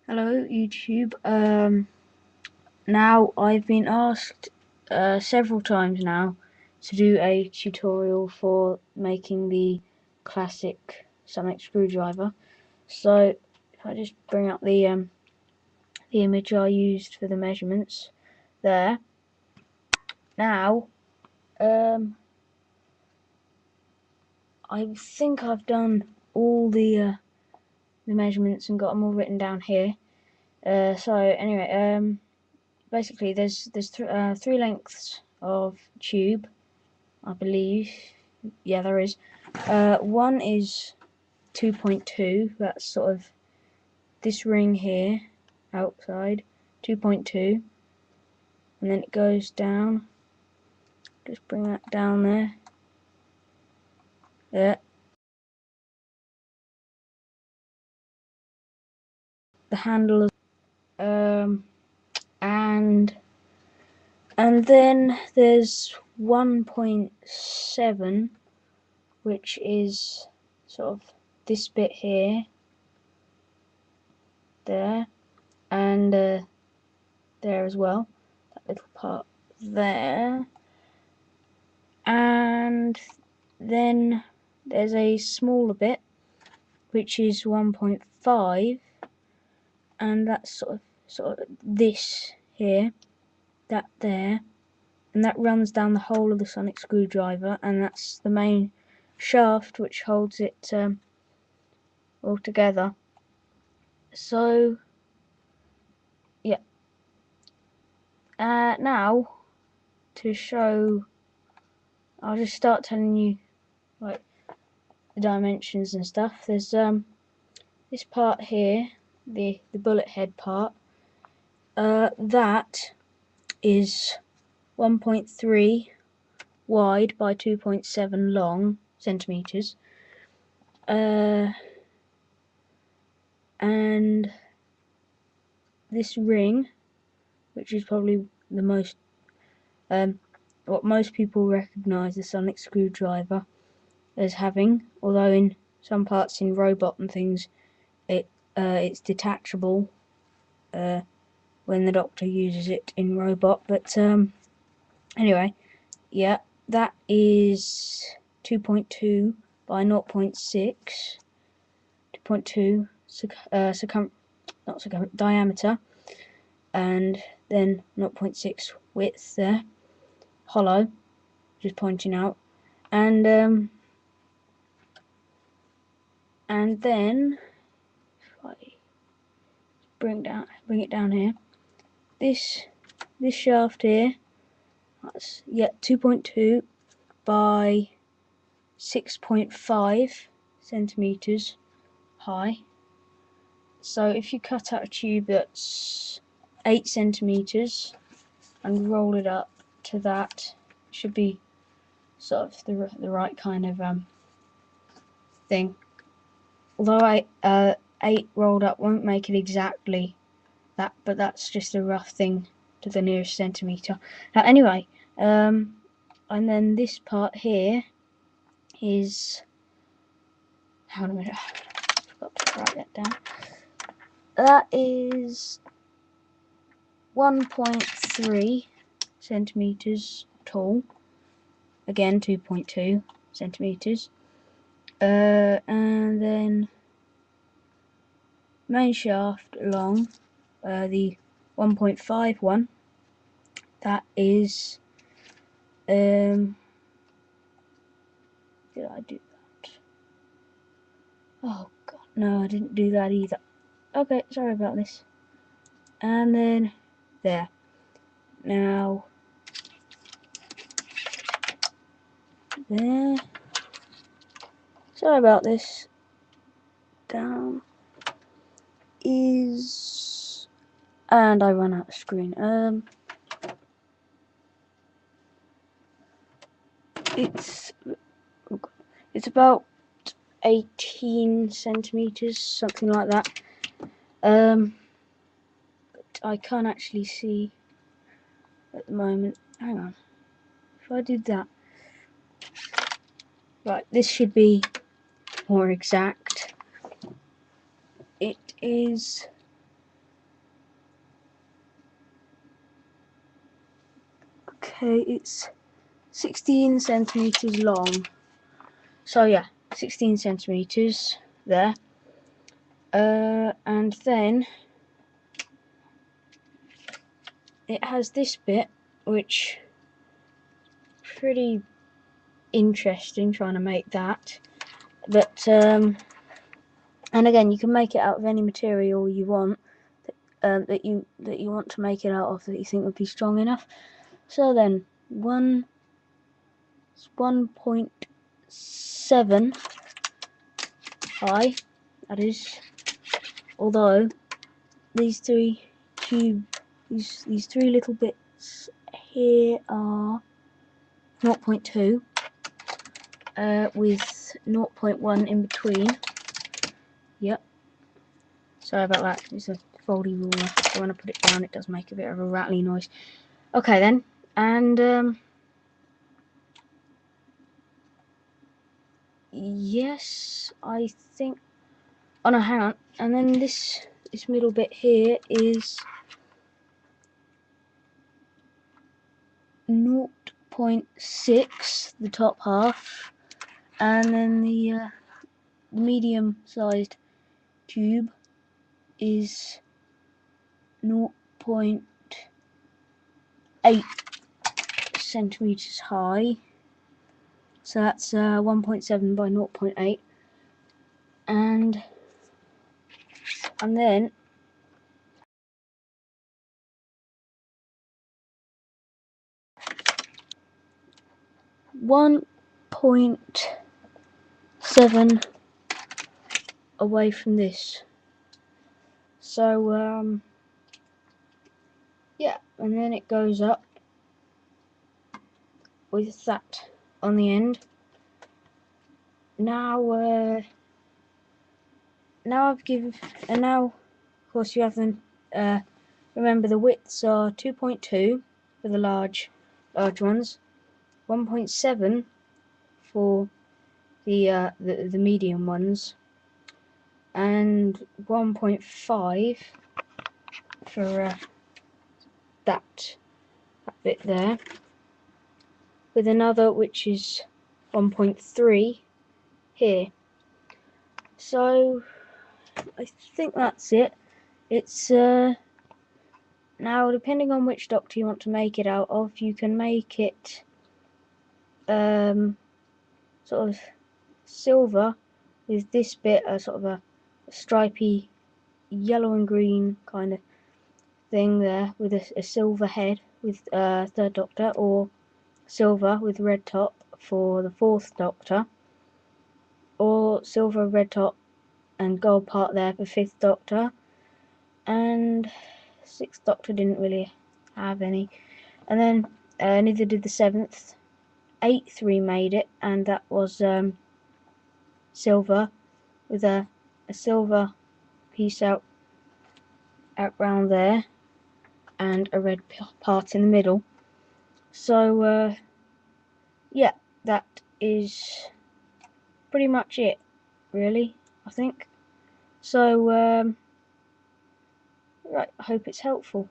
Hello YouTube. Now I've been asked several times now to do a tutorial for making the classic sonic screwdriver. So if I just bring up the image I used for the measurements there. Now I think I've done all the measurements and got them all written down here. So anyway, basically there's three lengths of tube, I believe. Yeah, there is. One is 2.2, that's sort of this ring here outside, 2.2, and then it goes down. Just bring that down there. There. The handle is, and then there's 1.7, which is sort of this bit here, there, and there as well, that little part there. And then there's a smaller bit which is 1.5, and that's sort of this here, that there, and that runs down the whole of the sonic screwdriver, and that's the main shaft which holds it all together. So yeah, now to show, I'll just start telling you like the dimensions and stuff. There's this part here, the bullet head part, that is 1.3 wide by 2.7 long centimeters, and this ring, which is probably the most what most people recognize the sonic screwdriver as having, although in some parts in robot and things it's detachable when the doctor uses it in robot. But anyway, yeah, that is 2.2 by 0.6, 2.2 diameter, and then 0.6 width there, hollow, just pointing out, and then if I bring it down here, this shaft here, that's 2.2 by 6.5 centimeters high. So if you cut out a tube that's 8 centimeters and roll it up to that, it should be sort of the right kind of thing. Although 8 rolled up won't make it exactly that, but that's just a rough thing to the nearest centimeter. Now anyway, and then this part here is, how do I forgot to write that down. That is 1.3 centimeters tall. Again, 2.2 centimeters. And then main shaft along the 1.5 one. That is did I do that? Oh god, no, I didn't do that either. Okay, sorry about this. And then there. Now there. Sorry about this. Down is, and I run out of screen. It's about 18 centimeters, something like that. But I can't actually see at the moment. Hang on. If I did that, right, this should be more exact. It is Okay, it's 16 centimeters long. So yeah, 16 centimeters there. And then it has this bit, which pretty interesting trying to make that. But and again, you can make it out of any material you want that you want to make it out of, that you think would be strong enough. So then, 1.7 high, that is. Although these three these three little bits here are 0.2, with 0.1 in between. Yep. Sorry about that. It's a foldy ruler. So when I put it down, it does make a bit of a rattly noise. Okay then, and yes, I think. Oh no, hang on. And then this middle bit here is 0.6, the top half, and then the medium-sized tube is 0.8 centimeters high. So that's 1.7 by 0.8, and then 1.7 away from this. So yeah, and then it goes up with that on the end. Now now of course you have them. Remember, the widths are 2.2 for the large ones, 1.7 for the medium ones, and 1.5 for that bit there, with another which is 1.3 here. So I think that's it. It's now, depending on which doctor you want to make it out of, you can make it sort of silver with this bit, sort of a stripy yellow and green kind of thing there, with a silver head with third doctor, or silver with red top for the fourth doctor, or silver, red top and gold part there for fifth doctor, and sixth doctor didn't really have any, and then neither did the seventh. Eighth remade it, and that was silver with a silver piece out round there and a red part in the middle. So yeah, that is pretty much it, really, I think. So right, I hope it's helpful.